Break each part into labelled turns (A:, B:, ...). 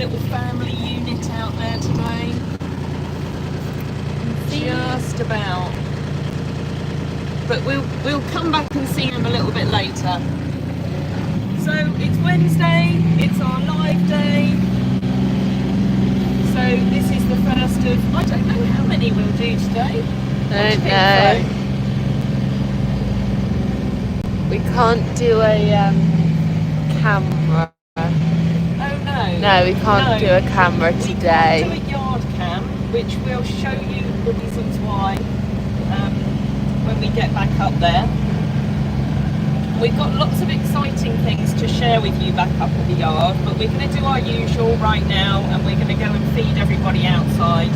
A: little family unit out there today. Just about. But we'll come back and see them a little bit later. So it's Wednesday, it's our live day. So this is the first of, I don't know how many we'll do today.
B: I don't know. We can't do a camera.
A: Oh no.
B: No, we can't do a camera today.
A: We can't do a yard cam, which we'll show you the reasons why when we get back up there. We've got lots of exciting things to share with you back up at the yard, but we're going to do our usual right now, and we're going to go and feed everybody outside.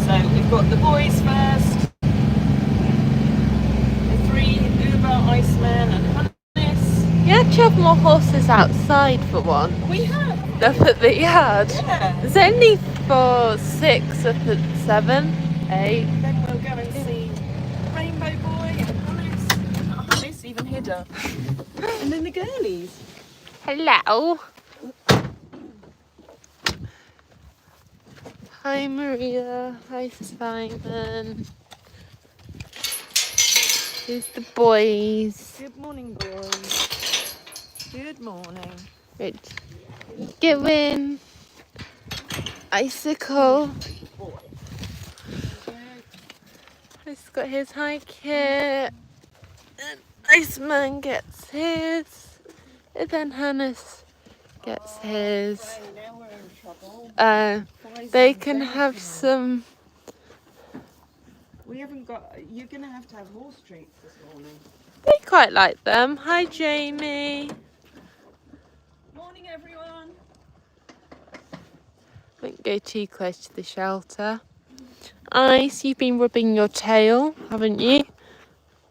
A: So we've got the boys first, the 3 Uber, Iceman and Hannes.
B: You had to have more horses outside for one.
A: We have.
B: Up at the yard.
A: Yeah.
B: There's only 4, 6 up at 7, 8.
A: Then we'll go and see Rainbow Boy and Hannes. Oh, Hannes even hid her. And then the girlies.
B: Hello. Hi Maria. Hi Simon. Here's the boys.
A: Good morning, boys. Good morning.
B: Good. Go in. Icicle. He's got his high kit. And Iceman gets his. And then Hannes gets his.
A: Now we're in trouble.
B: They can have some.
A: We haven't got. You're gonna have to have horse treats this morning.
B: They quite like them. Hi Jamie.
A: Morning, everyone.
B: Won't go too close to the shelter. Ice, you've been rubbing your tail, haven't you?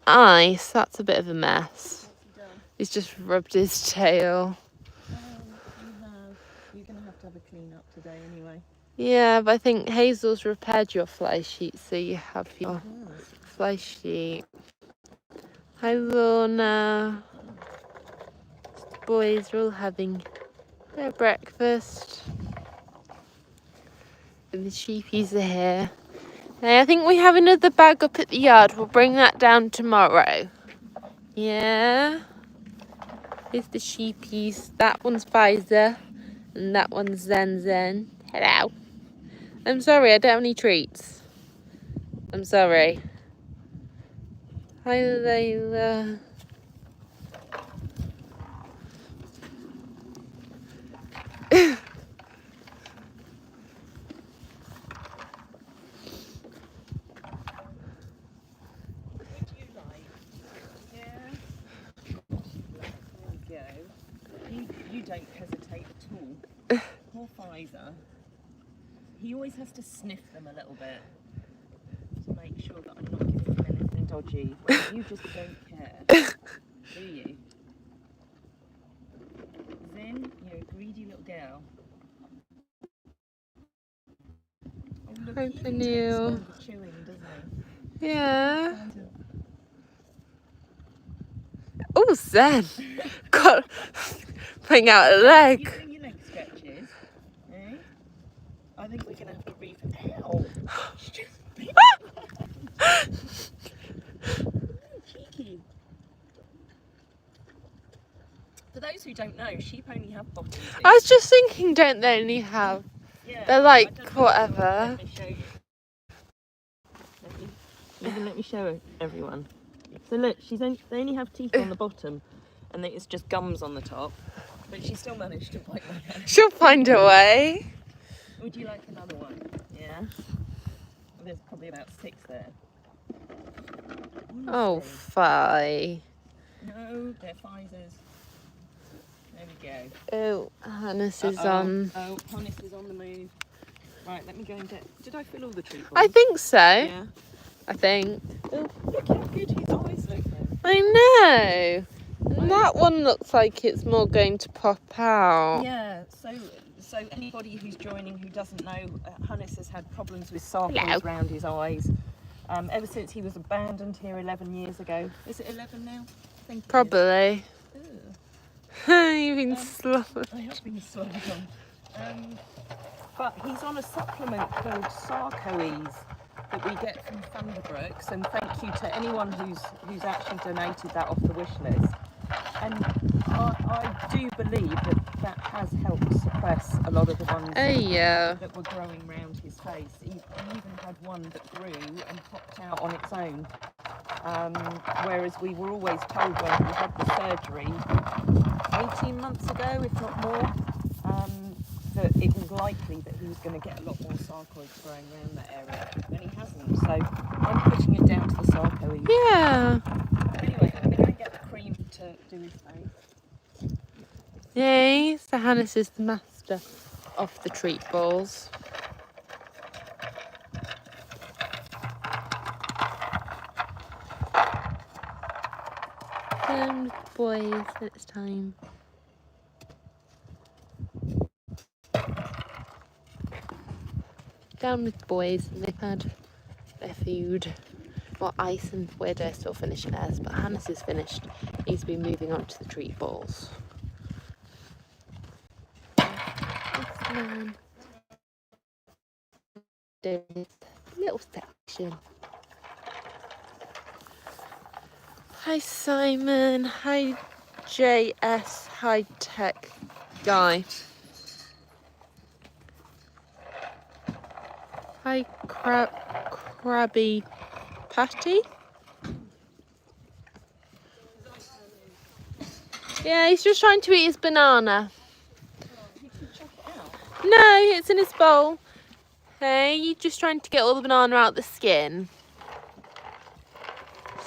B: Ice, that's a bit of a mess.
A: What's he done?
B: He's just rubbed his tail.
A: You're gonna have to have a clean up today anyway.
B: Yeah, but I think Hazel's repaired your fly sheet, so you have your fly sheet. Hi Lorna. The boys are all having their breakfast. And the sheepies are here. Hey, I think we have another bag up at the yard. We'll bring that down tomorrow. Yeah. Here's the sheepies. That one's Pfizer. And that one's Zen Zen. Hello. I'm sorry, I don't have any treats. I'm sorry. Hi, Layla.
A: You don't hesitate at all. Poor Pfizer. He always has to sniff them a little bit to make sure that I'm not giving him anything dodgy. Whereas you just don't care, do you? Zen, you're a greedy little girl. Oh, look,
B: Hi,
A: he can
B: Peniel.
A: taste the chewing, doesn't he?
B: Yeah. Oh, Zen. Got putting out a
A: You
B: leg.
A: doing your leg stretches? Eh? I think we're going to have to Ow. Cheeky. For those who don't know, sheep only have bottom teeth.
B: I was just thinking, don't they only have?
A: Yeah,
B: They're like
A: I don't know.
B: whatever.
A: Let me show you. Let me show everyone. So look, they only have teeth on the bottom, and it's just gums on the top. But she still managed to bite my hand.
B: She'll find a way.
A: Would you like another one? Yeah. Well, there's probably about 6 there.
B: Oh, Fi.
A: No, they're Pfizers. There we go.
B: Oh, Hannes is on.
A: Oh, Hannes is on the move. Right, let me go and get. Did I fill all the treat
B: I
A: balls?
B: think so.
A: Yeah.
B: I think.
A: Oh, look how good his eyes look then.
B: I know. And that one looks like it's more going to pop out.
A: Yeah, so anybody who's joining who doesn't know, Hannes has had problems with sarcoids
B: Hello.
A: around his eyes ever since he was abandoned here 11 years ago. Is it 11 now? I think it
B: Probably.
A: is. Ugh.
B: You've been slow.
A: I have been slowed on. But he's on a supplement called Sarcoes that we get from Thunderbrooks, and thank you to anyone who's actually donated that off the wish list. And I do believe that has helped suppress a lot of the ones that were growing around his face. He even had one that grew and popped out on its own. Whereas we were always told when he had the surgery 18 months ago, if not more, that it was likely that he was going to get a lot more sarcoids growing around that area, and he hasn't. So I'm putting it down to the sarcoids.
B: Yeah.
A: Anyway, I'm going to get the cream to do his face.
B: Yay, so Hannes is the master of the treat balls. Down with boys, it's time. Down with boys, and they've had their food. Well, Ice and Weirdo are still finishing theirs, but Hannes is finished. He's been moving on to the treat balls. This man. There's a little section. Hi Simon, hi JS High Tech Guy. Hi Krabby Patty. Yeah, he's just trying to eat his banana. No, it's in his bowl. Hey, you're just trying to get all the banana out the skin.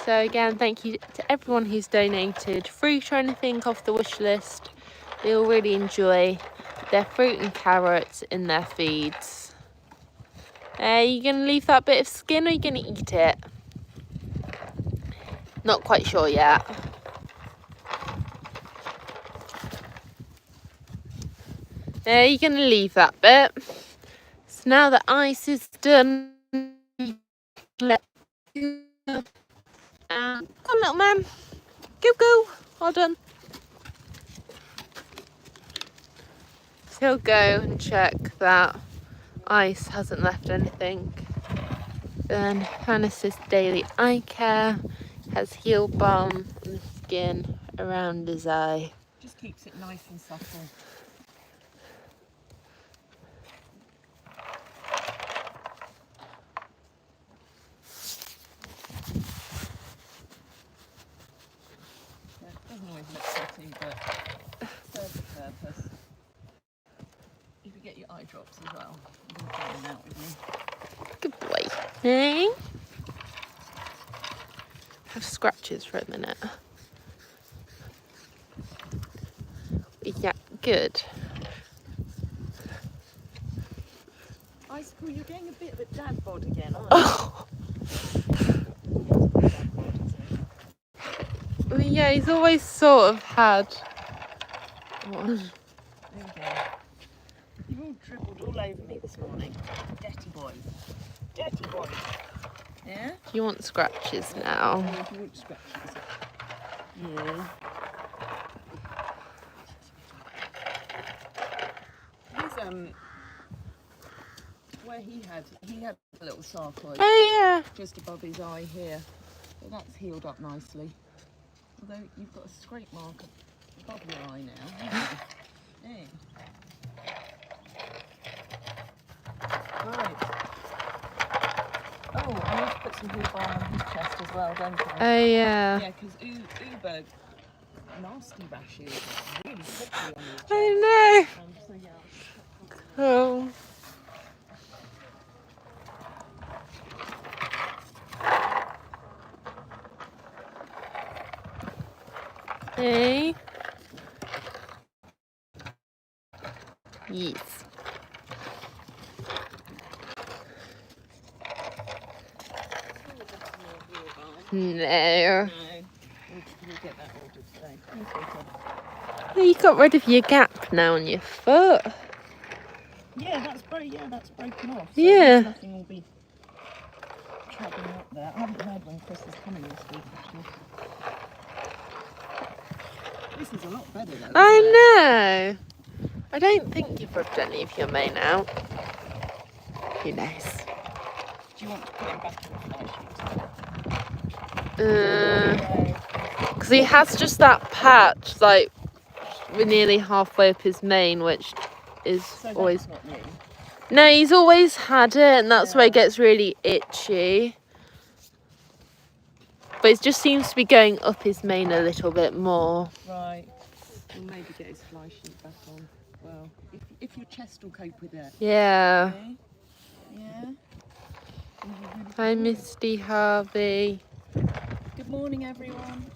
B: So again, thank you to everyone who's donated. Free trying to think off the wish list. They all really enjoy their fruit and carrots in their feeds. Are you going to leave that bit of skin or are you going to eat it? Not quite sure yet. Are you going to leave that bit? So now that Ice is done, let go. Come on, little man. Go. Well done. So he'll go and check that Ice hasn't left anything. Then Hannes' daily eye care has heel balm on the skin around his eye.
A: Just keeps it nice and subtle. Yeah, it doesn't always look pretty, but serves a purpose. You could get your eye drops as well. I'm going to try them out with me.
B: Good boy. Hey. Have scratches for a minute. Yeah, good.
A: Ice Cream, you're getting a bit of a dad bod again, aren't you?
B: Oh. Well, yeah, he's always sort of had one.
A: There we go. You've all dribbled all over me this morning. Dirty boy. Dirty boy. Yeah?
B: Do you want scratches now?
A: Oh, if you want scratches. Yeah. He's, where he had a little sarcoid
B: Oh yeah.
A: just above his eye here. So that's healed up nicely. Although you've got a scrape mark above your eye now, haven't you? Yeah. Right. Oh, I need to put some heat bar on his chest as well, don't I?
B: Oh yeah.
A: Yeah, because Uber nasty rashes really quickly on his chest.
B: I know.
A: So yeah.
B: Cool. Hey. Yes. No.
A: We'll get that ordered today.
B: Oh, you got rid of your gap now on your foot.
A: Yeah, that's broken off. So
B: Yeah.
A: nothing will be travelling up there. I haven't heard when Chris is coming this week actually. This is a lot better though.
B: I know. I don't think you've rubbed any of your mane out. Who knows?
A: Do you want to put him back in the fly sheet?
B: Because he has just that patch, like, we're nearly halfway up his mane, which is
A: So
B: always...
A: that's not new.
B: No, he's always had it, and that's where it gets really itchy. But it just seems to be going up his mane a little bit more.
A: Right. We'll maybe get his fly sheet back on. Well, if your chest will cope with it.
B: Yeah.
A: Okay. Yeah.
B: Hi, Misty Harvey.
A: Good morning, everyone.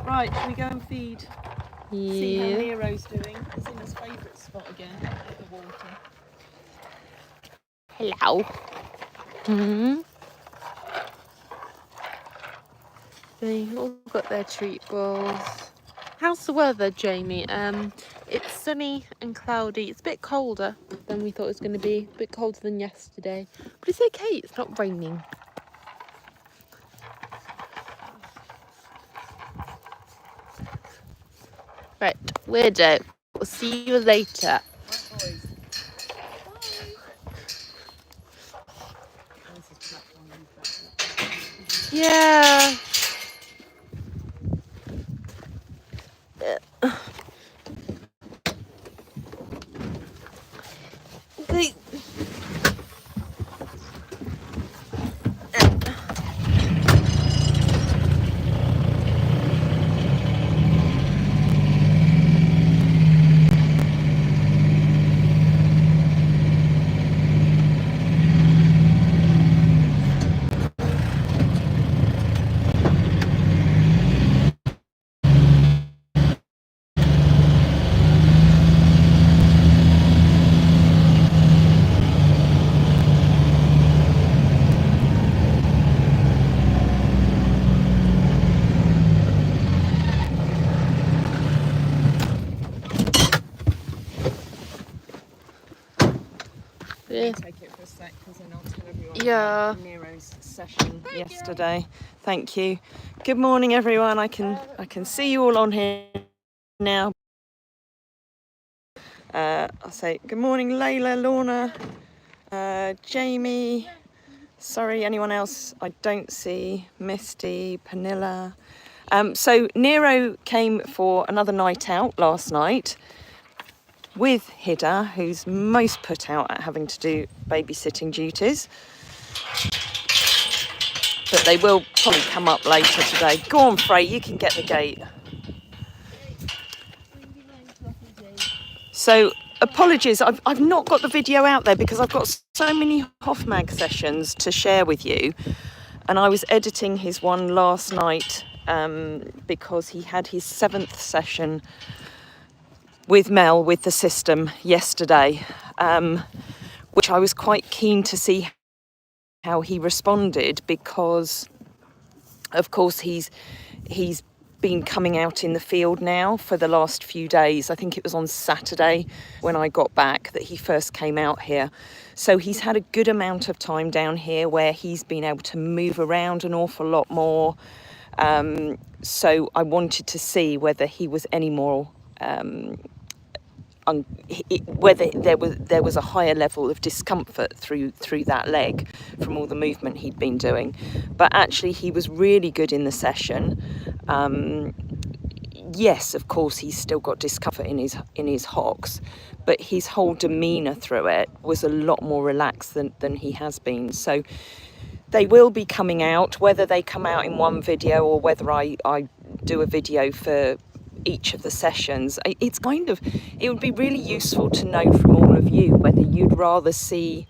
A: Right, shall we go and feed? See how
B: Yeah.
A: Nero's doing. He's in his favourite spot again, at the water.
B: Hello. They've all got their treat balls. How's the weather, Jamie? It's sunny and cloudy. It's a bit colder than we thought it was going to be. A bit colder than yesterday. But it's okay, it's not raining. Right, weirdo. We'll see you later.
A: Right, boys. Bye.
B: Yeah. Okay. Yeah.
A: Take it for a sec because then I'll tell everyone
B: Yeah.
A: about Nero's session yesterday. Thank you. Good morning, everyone. I can see you all on here now. I'll say good morning, Layla, Lorna, Jamie. Sorry, anyone else I don't see? Misty, Panilla. So Nero came for another night out last night with Hida, who's most put out at having to do babysitting duties. But they will probably come up later today. Go on, Frey, you can get the gate. So apologies, I've not got the video out there because I've got so many Hoffmag sessions to share with you. And I was editing his one last night because he had his 7th session with Mel with the system yesterday, which I was quite keen to see how he responded because, of course, he's been coming out in the field now for the last few days. I think it was on Saturday when I got back that he first came out here. So he's had a good amount of time down here where he's been able to move around an awful lot more. So I wanted to see whether he was any more whether there was a higher level of discomfort through that leg from all the movement he'd been doing. But actually he was really good in the session. Yes, of course he's still got discomfort in his hocks, but his whole demeanour through it was a lot more relaxed than he has been. So they will be coming out, whether they come out in one video or whether I do a video for each of the sessions. It would be really useful to know from all of you whether you'd rather see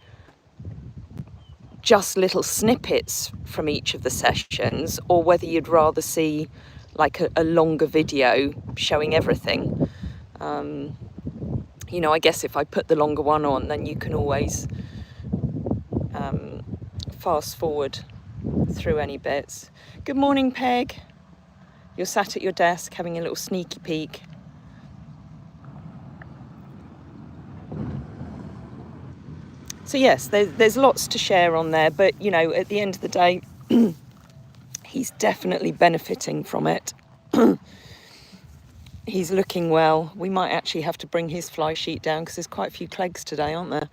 A: just little snippets from each of the sessions or whether you'd rather see like a longer video showing everything. You know, I guess if I put the longer one on, then you can always fast forward through any bits. Good morning, Peg. You're sat at your desk having a little sneaky peek. So yes, there's lots to share on there, but you know, at the end of the day, he's definitely benefiting from it. He's looking well. We might actually have to bring his fly sheet down because there's quite a few clegs today, aren't there?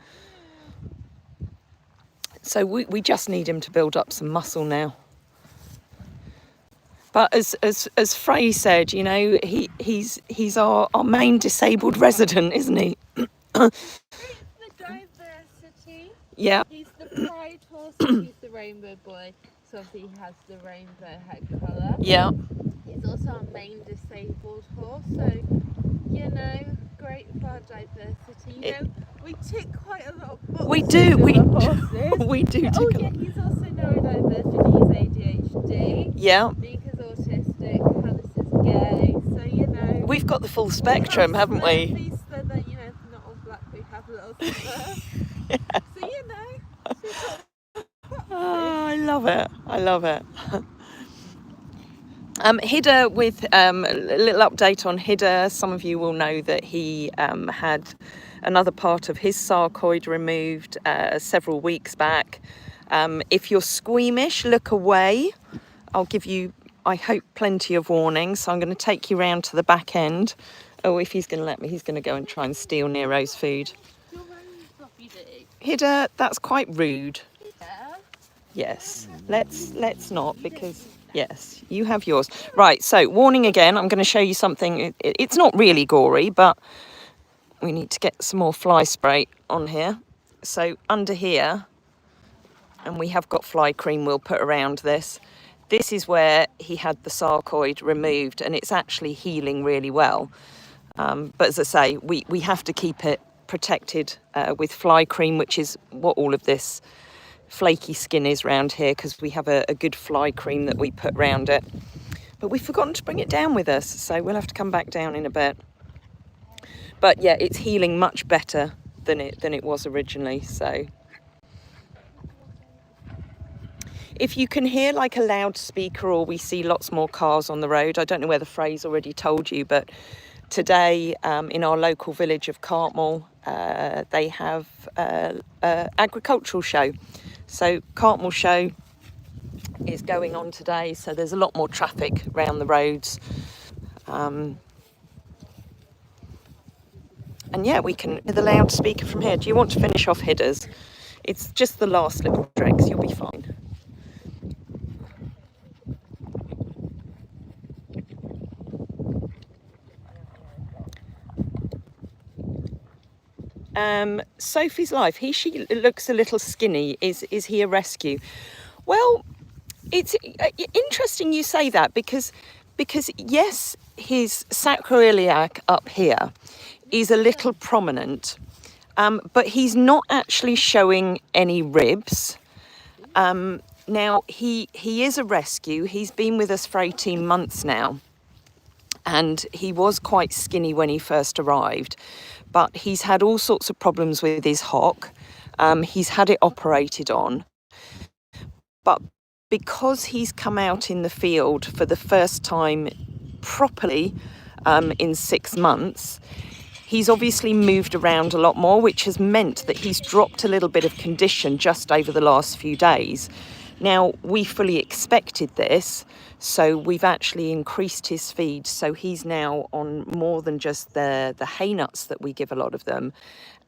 A: So we just need him to build up some muscle now. But as Frey said, you know, he's our main disabled resident, isn't he?
B: He's the diversity.
A: Yeah.
B: He's the pride horse and he's the rainbow boy. So obviously he has the rainbow head colour.
A: Yeah.
B: He's also our main disabled horse. So, you know, great for our diversity. You know, we tick quite a lot of boxes.
A: We do.
B: We do.
A: Oh
B: yeah, he's also neurodiversity. He's ADHD.
A: Yeah.
B: Beaker's autistic. Hannes is gay. So, you know.
A: We've got the full spectrum, haven't we?
B: So that, you know, not all black, we have little stuff.
A: Yeah.
B: So, you know.
A: Oh, I love it. I love it. Hidda, with a little update on Hidda. Some of you will know that he had another part of his sarcoid removed several weeks back. If you're squeamish, look away. I'll give you, I hope, plenty of warning. So I'm going to take you round to the back end. Oh, if he's going to let me, he's going to go and try and steal Nero's food. Hidda, that's quite rude. Yes, let's not, because yes, you have yours. Right, so warning again, I'm going to show you something. It's not really gory, but we need to get some more fly spray on here. So under here, and we have got fly cream we'll put around this. This is where he had the sarcoid removed, and it's actually healing really well. But as I say, we have to keep it protected with fly cream, which is what all of this flaky skin is round here, because we have a good fly cream that we put round it. But we've forgotten to bring it down with us, so we'll have to come back down in a bit. But yeah, it's healing much better than it was originally. So if you can hear like a loudspeaker, or we see lots more cars on the road, I don't know whether Frey's already told you, but today in our local village of Cartmel, they have an agricultural show. So Cartmel show is going on today, so there's a lot more traffic around the roads. And yeah, we can hear the loudspeaker from here. Do you want to finish off Hidda's? It's just the last little dregs, you'll be fine. Sophie's Life, she looks a little skinny. Is he a rescue? Well, it's interesting you say that, because yes, his sacroiliac up here is a little prominent, but he's not actually showing any ribs. Now he is a rescue. He's been with us for 18 months now, and he was quite skinny when he first arrived, but he's had all sorts of problems with his hock. He's had it operated on, but because he's come out in the field for the first time properly in 6 months, he's obviously moved around a lot more, which has meant that he's dropped a little bit of condition just over the last few days. Now, we fully expected this, so we've actually increased his feed. So he's now on more than just the hay nuts that we give a lot of them.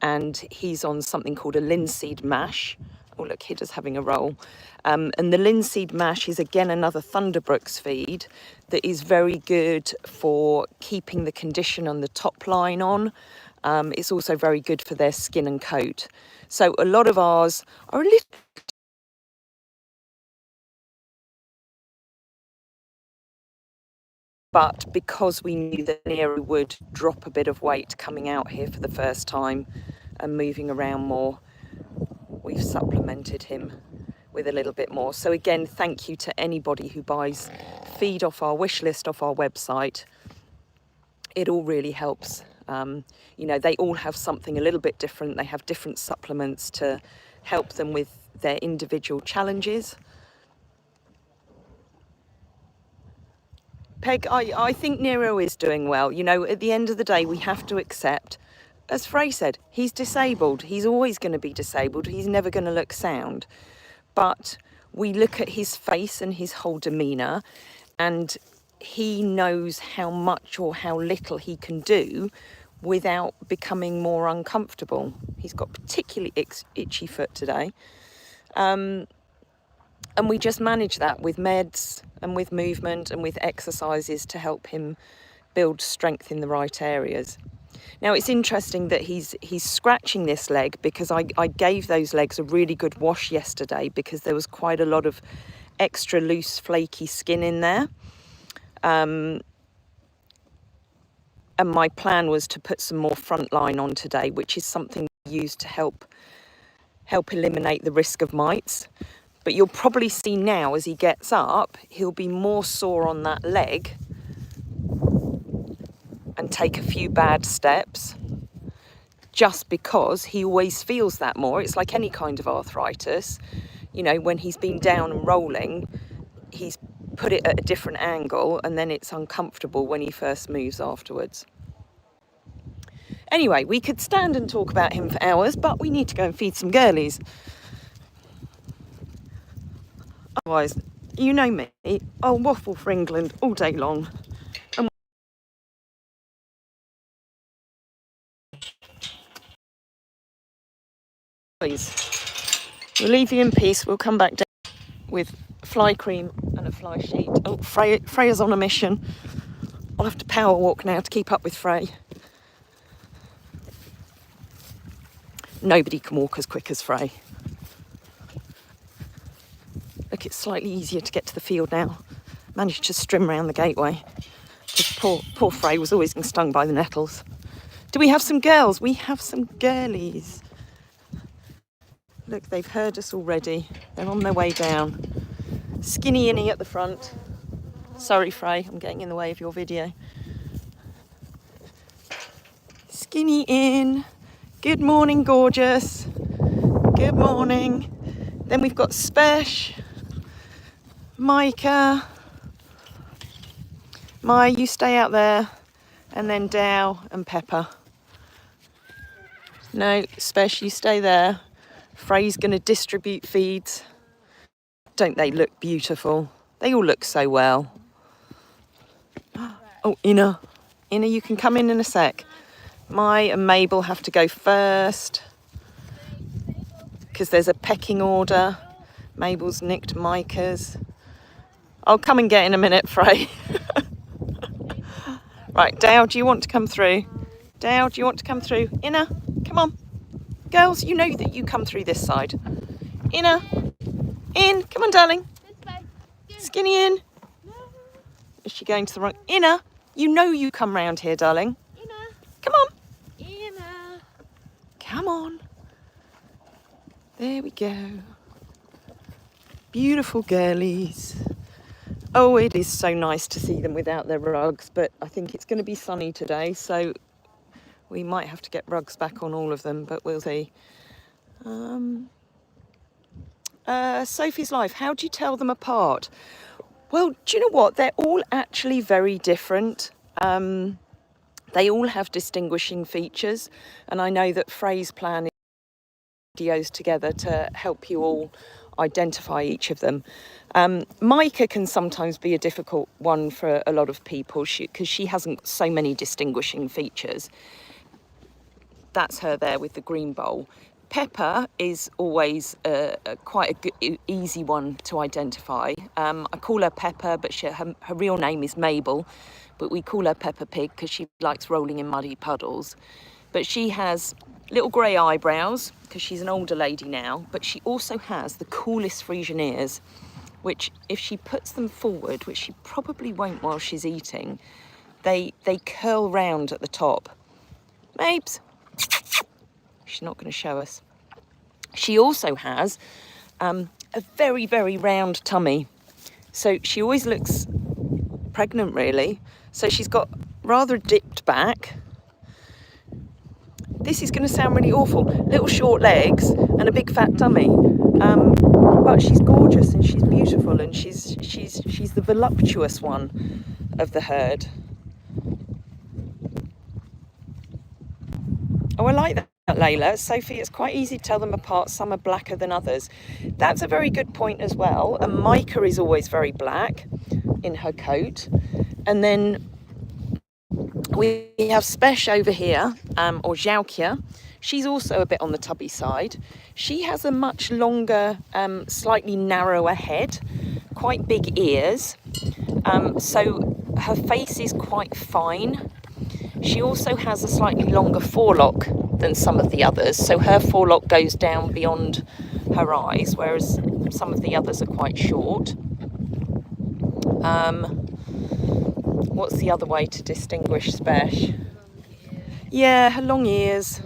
A: And he's on something called a linseed mash. Oh, look, Hidda's having a roll. And the linseed mash is, again, another Thunderbrooks feed that is very good for keeping the condition on the top line on. It's also very good for their skin and coat. So a lot of ours are a little... But because we knew that Nero would drop a bit of weight coming out here for the first time and moving around more, we've supplemented him with a little bit more. So again, thank you to anybody who buys feed off our wish list, off our website. It all really helps. You know, they all have something a little bit different. They have different supplements to help them with their individual challenges. Peg, I think Nero is doing well. You know, at the end of the day, we have to accept, as Frey said, he's disabled. He's always going to be disabled. He's never going to look sound. But we look at his face and his whole demeanour, and
C: he knows how much or how little he can do without becoming more uncomfortable. He's got particularly itchy foot today. And we just manage that with meds and with movement and with exercises to help him build strength in the right areas. Now, it's interesting that he's scratching this leg because I gave those legs a really good wash yesterday because there was quite a lot of extra loose, flaky skin in there. And my plan was to put some more frontline on today, which is something we use to help eliminate the risk of mites. But you'll probably see now as he gets up, he'll be more sore on that leg and take a few bad steps just because he always feels that more. It's like any kind of arthritis. You know, when he's been down and rolling, he's put it at a different angle and then it's uncomfortable when he first moves afterwards. Anyway, we could stand and talk about him for hours, but we need to go and feed some girlies. Otherwise, you know me, I'll waffle for England all day long. And please, we'll leave you in peace. We'll come back down with fly cream and a fly sheet. Oh, Freya's on a mission. I'll have to power walk now to keep up with Frey. Nobody can walk as quick as Frey. Look, it's slightly easier to get to the field now. Managed to strim around the gateway. Because poor Frey was always getting stung by the nettles. Do we have some girls? We have some girlies. Look, they've heard us already. They're on their way down. Skinny Innie at the front. Sorry, Frey, I'm getting in the way of your video. Skinny in. Good morning, gorgeous. Good morning. Then we've got Spesh, Micah. Mai, you stay out there. And then Dow and Pepper. No, Spesh, you stay there. Frey's going to distribute feeds. Don't they look beautiful? They all look so well. Oh, Inna, you can come in a sec. Mai and Mabel have to go first because there's a pecking order. Mabel's nicked Micah's. I'll come and get in a minute, Frey. Right, Dow, do you want to come through? Dow, do you want to come through? Inna, come on. Girls, you know that you come through this side. Inna, in, come on, darling. Skinny in. Is she going to the right? Inna, you know you come round here, darling. Come on. Come on. There we go. Beautiful girlies. Oh, it is so nice to see them without their rugs, but I think it's going to be sunny today, so we might have to get rugs back on all of them, but we'll see. Sophie's Life, how do you tell them apart? Well, do you know what? They're all actually very different. They all have distinguishing features, and I know that Frey's plan is videos together to help you all identify each of them. Micah can sometimes be a difficult one for a lot of people because she hasn't so many distinguishing features. That's her there with the green bowl. Pepper is always quite a good, easy one to identify. I call her Pepper, but her real name is Mabel, but we call her Peppa Pig because she likes rolling in muddy puddles. But she has little grey eyebrows because she's an older lady now, but she also has the coolest Friesian ears, which if she puts them forward, which she probably won't while she's eating, they curl round at the top. Mabes. She's not going to show us. She also has a very, very round tummy. So she always looks pregnant, really. So she's got rather dipped back. This is going to sound really awful. Little short legs and a big fat tummy. But she's gorgeous and she's beautiful and she's the voluptuous one of the herd. Oh, I like that, Layla. Sophie, it's quite easy to tell them apart. Some are blacker than others. That's a very good point as well. And Micah is always very black in her coat. And then we have Spesh over here, or Xiaoqia. She's also a bit on the tubby side. She has a much longer, slightly narrower head, quite big ears. So her face is quite fine. She also has a slightly longer forelock than some of the others. So her forelock goes down beyond her eyes, whereas some of the others are quite short. What's the other way to distinguish Spesh? Yeah, her long ears.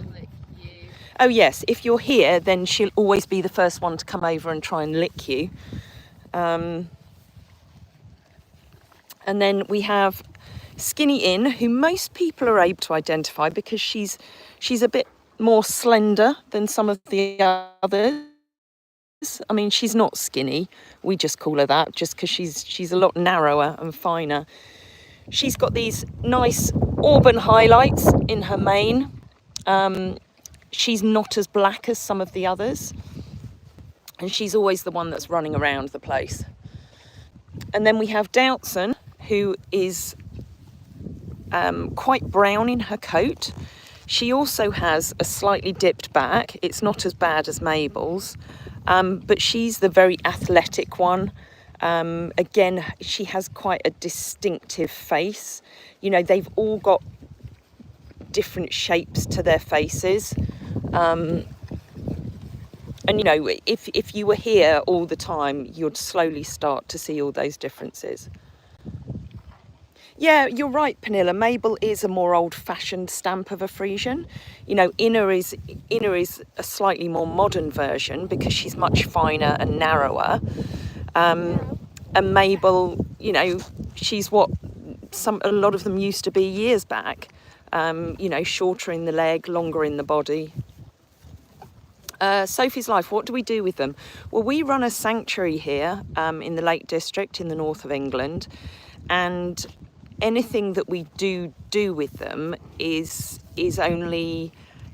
C: Oh yes, if you're here, then she'll always be the first one to come over and try and lick you. And then we have Skinny In, who most people are able to identify because she's a bit more slender than some of the others. I mean, she's not skinny. We just call her that just because she's a lot narrower and finer. She's got these nice auburn highlights in her mane. She's not as black as some of the others. And she's always the one that's running around the place. And then we have Doutzen, who is quite brown in her coat. She also has a slightly dipped back. It's not as bad as Mabel's, but she's the very athletic one. Again, she has quite a distinctive face. You know, they've all got different shapes to their faces. And, you know, if you were here all the time, you'd slowly start to see all those differences. Yeah, you're right, Pernilla. Mabel is a more old-fashioned stamp of a Friesian. You know, Inna is a slightly more modern version because she's much finer and narrower. And Mabel, you know, she's what a lot of them used to be years back. You know, shorter in the leg, longer in the body. Sophie's Life, what do we do with them? Well, we run a sanctuary here in the Lake District in the north of England, and anything that we do with them is only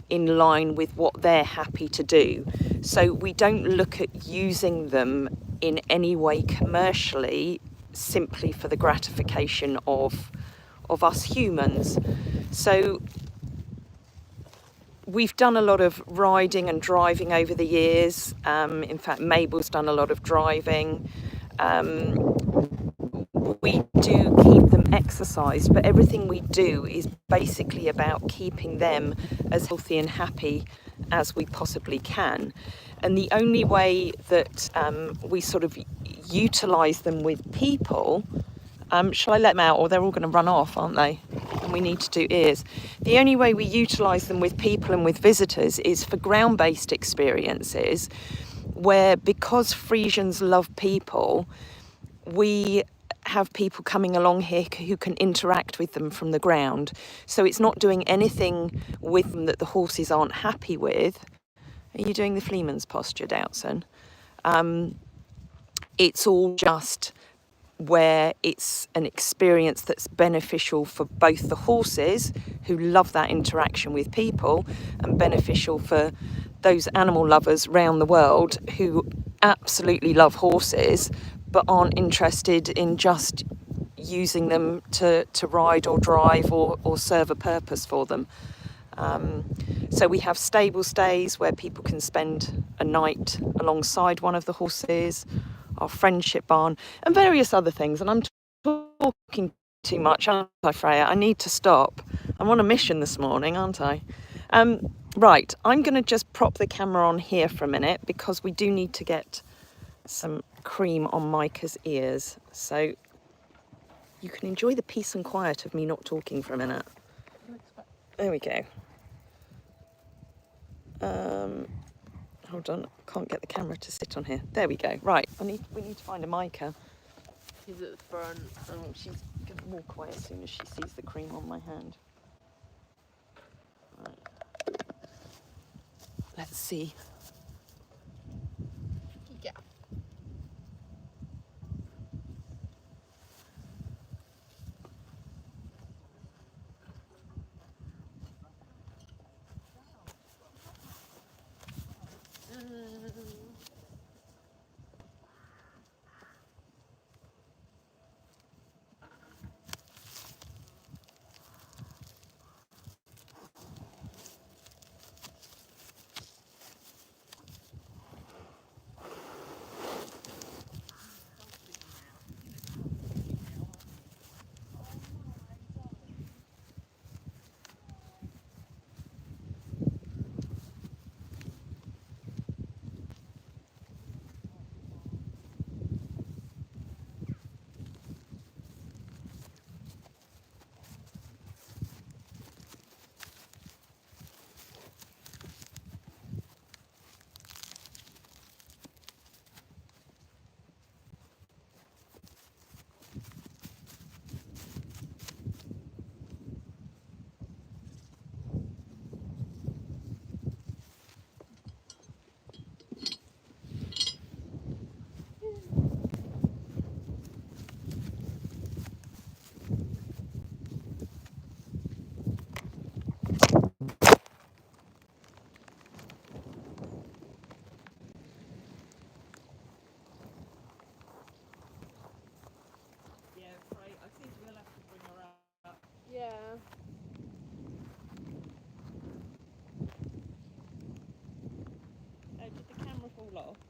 C: in line with what they're happy to do. So we don't look at using them in any way commercially simply for the gratification of us humans. So we've done a lot of riding and driving over the years. In fact, Mabel's done a lot of driving. We do keep them exercised, but everything we do is basically about keeping them as healthy and happy as we possibly can. And the only way that we sort of utilise them with people, shall I let them out, or they're all going to run off, aren't they? And we need to do ears. The only way we utilise them with people and with visitors is for ground-based experiences, where because Friesians love people, we have people coming along here who can interact with them from the ground. So it's not doing anything with them that the horses aren't happy with. Are you doing the Fleeman's posture, Doutzen? It's all just where it's an experience that's beneficial for both the horses who love that interaction with people and beneficial for those animal lovers around the world who absolutely love horses but aren't interested in just using them to ride or drive or serve a purpose for them. So we have stable stays where people can spend a night alongside one of the horses, our friendship barn, and various other things. And I'm talking too much, aren't I, Freya? I need to stop. I'm on a mission this morning, aren't I? Right, I'm going to just prop the camera on here for a minute because we do need to get some cream on Micah's ears. So you can enjoy the peace and quiet of me not talking for a minute. There we go. Hold on, can't get the camera to sit on here. There we go. Right, we need to find a Micah.
B: She's at the front.
C: Oh, she's going to walk away as soon as she sees the cream on my hand. Right. Let's see.
B: Yeah.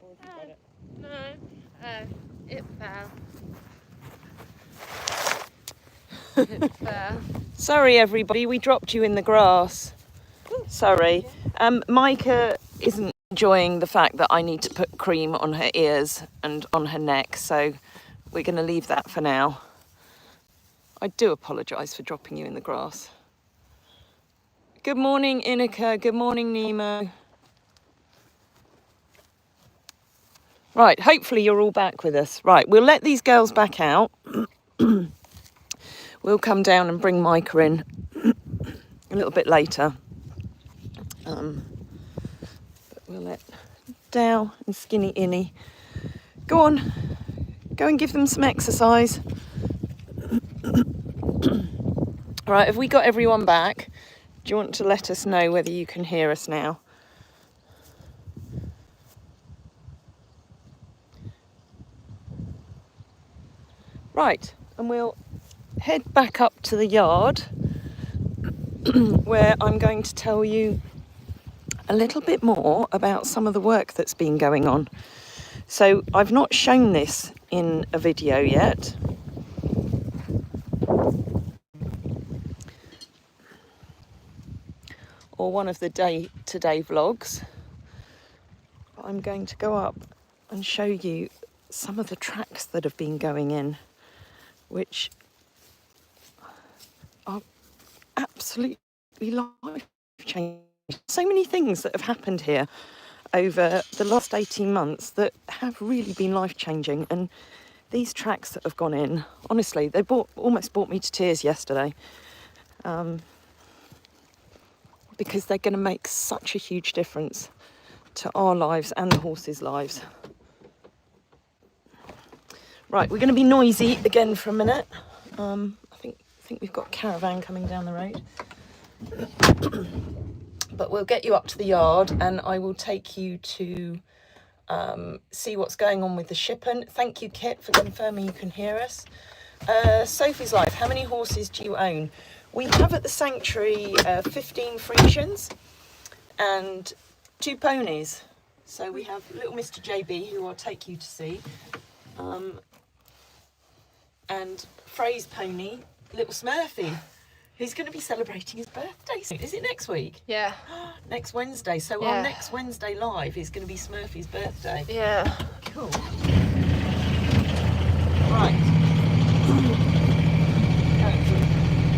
C: Or have you got it?
B: No. Oh, it fell. It fell.
C: Sorry, everybody, we dropped you in the grass. Sorry. Micah isn't enjoying the fact that I need to put cream on her ears and on her neck, so we're going to leave that for now. I do apologise for dropping you in the grass. Good morning, Inika. Good morning, Nemo. Right, hopefully you're all back with us. Right, we'll let these girls back out. We'll come down and bring Micah in a little bit later. But we'll let Dow and Skinny Innie go on. Go and give them some exercise. Right, have we got everyone back? Do you want to let us know whether you can hear us now? Right, and we'll head back up to the yard where I'm going to tell you a little bit more about some of the work that's been going on. So I've not shown this in a video yet. Or one of the day-to-day vlogs. But I'm going to go up and show you some of the tracks that have been going in, which are absolutely life-changing. So many things that have happened here over the last 18 months that have really been life-changing, and these tracks that have gone in, honestly, they almost brought me to tears yesterday, because they're going to make such a huge difference to our lives and the horses' lives. Right, we're going to be noisy again for a minute. I think we've got a caravan coming down the road. But we'll get you up to the yard and I will take you to see what's going on with the shippen. Thank you, Kit, for confirming you can hear us. Sophie's Life, how many horses do you own? We have at the sanctuary 15 Friesians and 2 ponies. So we have little Mr. JB, who I'll take you to see, and Frey's pony, little Smurfy, who's going to be celebrating his birthday soon. Is it next week?
B: Yeah.
C: Next Wednesday. So
B: Yeah.
C: our next Wednesday live is going to be Smurfy's birthday.
B: Yeah.
C: Cool. Right.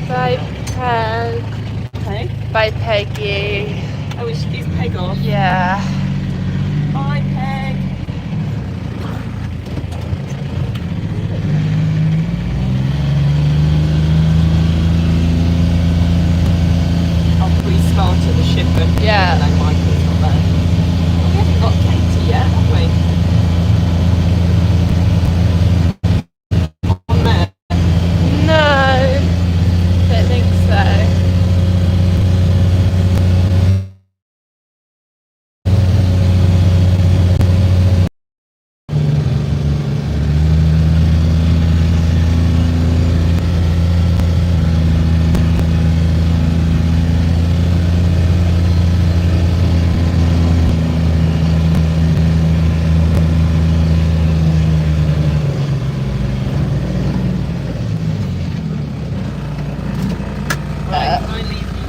B: Bye, Peg.
C: Peg?
B: Bye, Peggy.
C: Oh, is Peg off?
B: Yeah.
C: Bye, Peg. I'll restart at the shippen.
B: Yeah.
C: No, Michael's not there. We haven't got Katie yet, have we? On there.
B: No. Don't think so.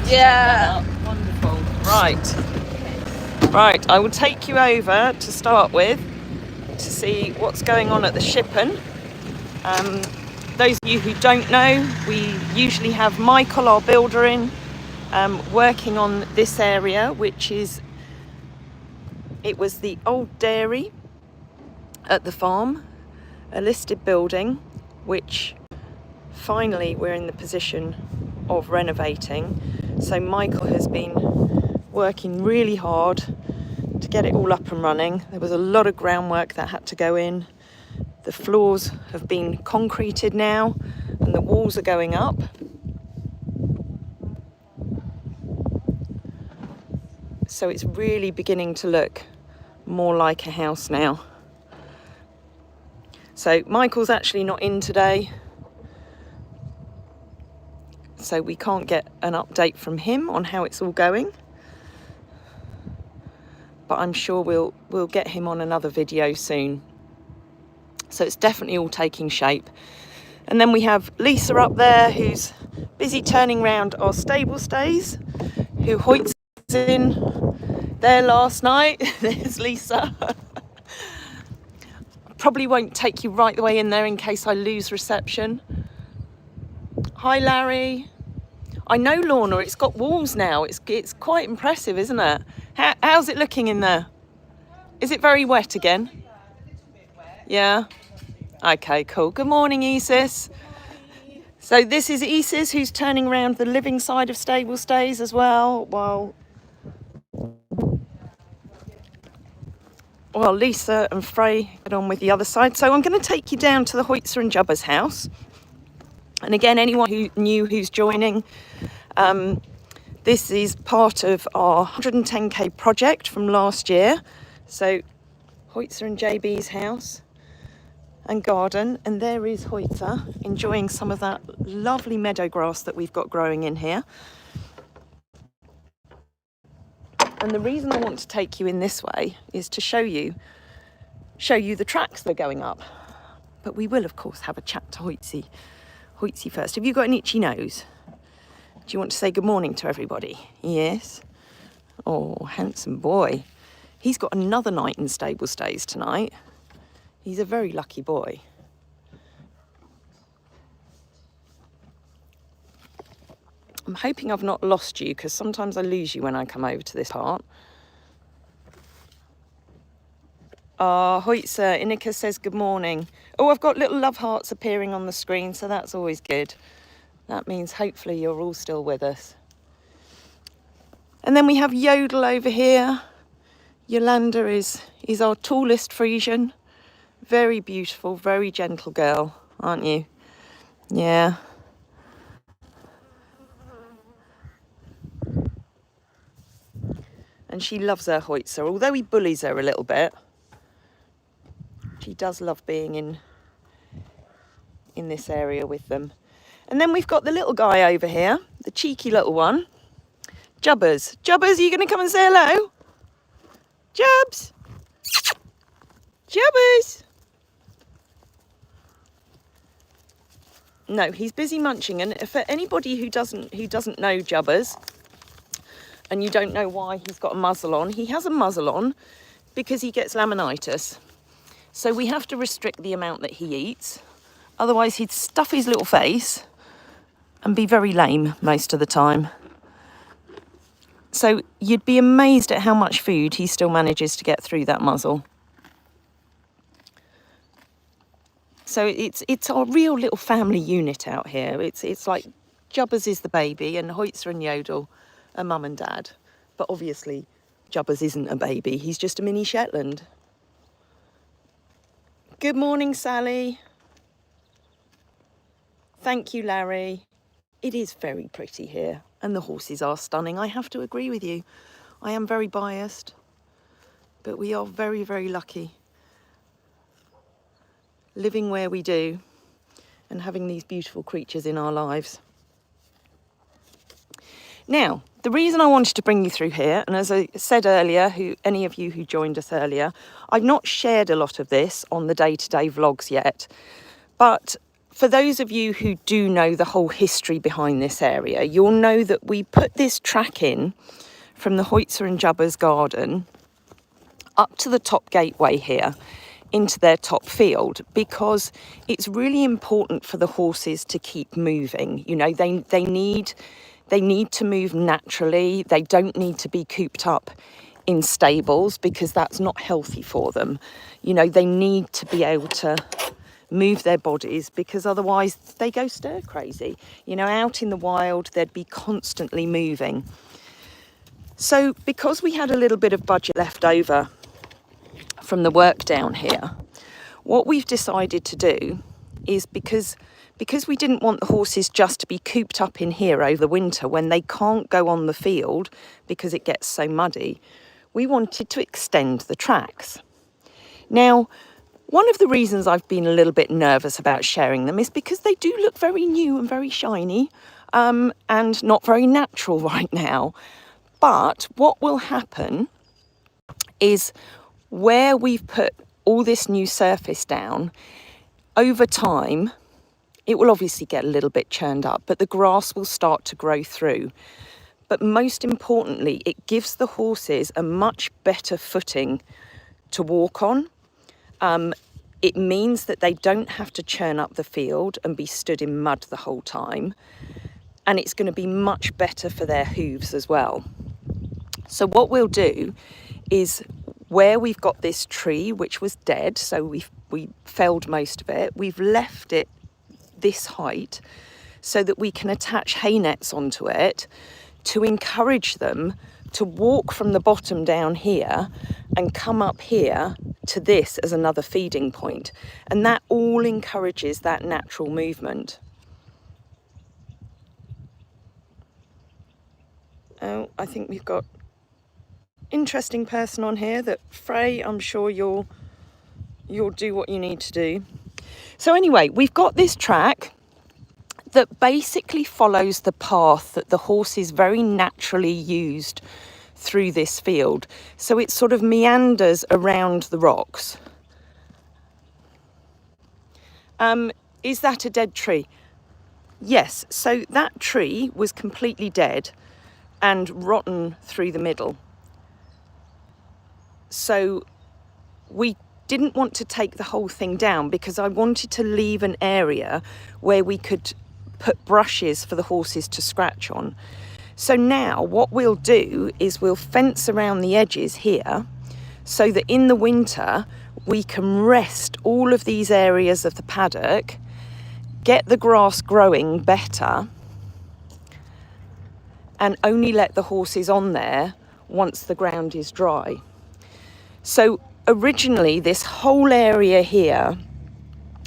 B: Yeah.
C: Wonderful. Right, I will take you over to start with to see what's going on at the shippen. Those of you who don't know, we usually have Michael, our builder, in working on this area, it was the old dairy at the farm, a listed building, which finally we're in the position of renovating. So Michael has been working really hard to get it all up and running. There was a lot of groundwork that had to go in. The floors have been concreted now and the walls are going up. So it's really beginning to look more like a house now. So Michael's actually not in today, so we can't get an update from him on how it's all going. but I'm sure we'll get him on another video soon. So it's definitely all taking shape. And then we have Lisa up there, who's busy turning round our stable stays, who hoits in there last night. There's Lisa. Probably won't take you right the way in there in case I lose reception. Hi, Larry. I know, Lorna, it's got walls now. It's quite impressive, isn't it? How's it looking in there? Is it very wet again? Yeah? Okay, cool. Good morning, Isis. So this is Isis, who's turning around the living side of stable stays as well, while Lisa and Frey get on with the other side. So I'm going to take you down to the Hoitzer and Jubba's house. And again, anyone who's joining, this is part of our 110k project from last year. So Hoitzer and JB's house and garden, and there is Hoitzer enjoying some of that lovely meadow grass that we've got growing in here. And the reason I want to take you in this way is to show you the tracks that are going up. But we will, of course, have a chat to Hoitzy first. Have you got an itchy nose? Do you want to say good morning to everybody? Yes. Oh, handsome boy. He's got another night in stable stays tonight. He's a very lucky boy. I'm hoping I've not lost you, because sometimes I lose you when I come over to this part. Hoitzer, Inika says good morning. Oh, I've got little love hearts appearing on the screen, so that's always good. That means hopefully you're all still with us. And then we have Yodel over here. Yolanda is our tallest Friesian. Very beautiful, very gentle girl, aren't you? Yeah. And she loves her Hoitzer, although he bullies her a little bit. She does love being in this area with them. And then we've got the little guy over here, the cheeky little one. Jubbers. Jubbers, are you going to come and say hello? Jubbs. Jubbers. No, he's busy munching. And for anybody who doesn't know Jubbers, and you don't know why he's got a muzzle on, he has a muzzle on because he gets laminitis. So we have to restrict the amount that he eats. Otherwise he'd stuff his little face and be very lame most of the time. So you'd be amazed at how much food he still manages to get through that muzzle. So it's our real little family unit out here. It's like Jubbers is the baby and Hoitzer and Yodel are mum and dad. But obviously Jubbers isn't a baby, he's just a mini Shetland. Good morning, Sally. Thank you, Larry. It is very pretty here and the horses are stunning. I have to agree with you. I am very biased, but we are very, very lucky living where we do and having these beautiful creatures in our lives. Now, the reason I wanted to bring you through here, and as I said earlier, any of you who joined us earlier, I've not shared a lot of this on the day-to-day vlogs yet, but for those of you who do know the whole history behind this area, you'll know that we put this track in from the Hoitzer and Jubba's garden up to the top gateway here into their top field, because it's really important for the horses to keep moving. You know, they need to move naturally. They don't need to be cooped up in stables because that's not healthy for them. You know, they need to be able to move their bodies because otherwise they go stir crazy. You know, out in the wild, they'd be constantly moving. So because we had a little bit of budget left over from the work down here, what we've decided to do is because we didn't want the horses just to be cooped up in here over the winter when they can't go on the field because it gets so muddy, we wanted to extend the tracks. Now, one of the reasons I've been a little bit nervous about sharing them is because they do look very new and very shiny, and not very natural right now. But what will happen is where we've put all this new surface down, over time, it will obviously get a little bit churned up, but the grass will start to grow through. But most importantly, it gives the horses a much better footing to walk on. It means that they don't have to churn up the field and be stood in mud the whole time. And it's going to be much better for their hooves as well. So what we'll do is, where we've got this tree, which was dead, so we felled most of it, we've left it this height so that we can attach hay nets onto it to encourage them to walk from the bottom down here and come up here to this as another feeding point. And that all encourages that natural movement. Oh, I think we've got interesting person on here that Frey, I'm sure you'll do what you need to do. So anyway, we've got this track that basically follows the path that the horses very naturally used through this field. So it sort of meanders around the rocks. Is that a dead tree? Yes, so that tree was completely dead and rotten through the middle. So we didn't want to take the whole thing down because I wanted to leave an area where we could put brushes for the horses to scratch on. So now what we'll do is we'll fence around the edges here so that in the winter we can rest all of these areas of the paddock, get the grass growing better, and only let the horses on there once the ground is dry. So originally this whole area here,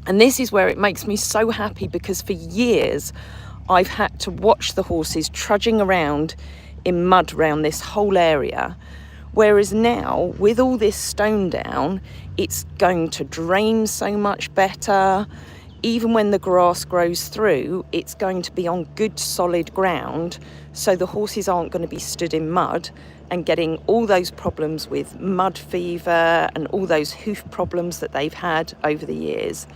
C: and this is where it makes me so happy, because for years I've had to watch the horses trudging around in mud around this whole area. Whereas now, with all this stone down, it's going to drain so much better. Even when the grass grows through, it's going to be on good solid ground, so the horses aren't going to be stood in mud and getting all those problems with mud fever and all those hoof problems that they've had over the years.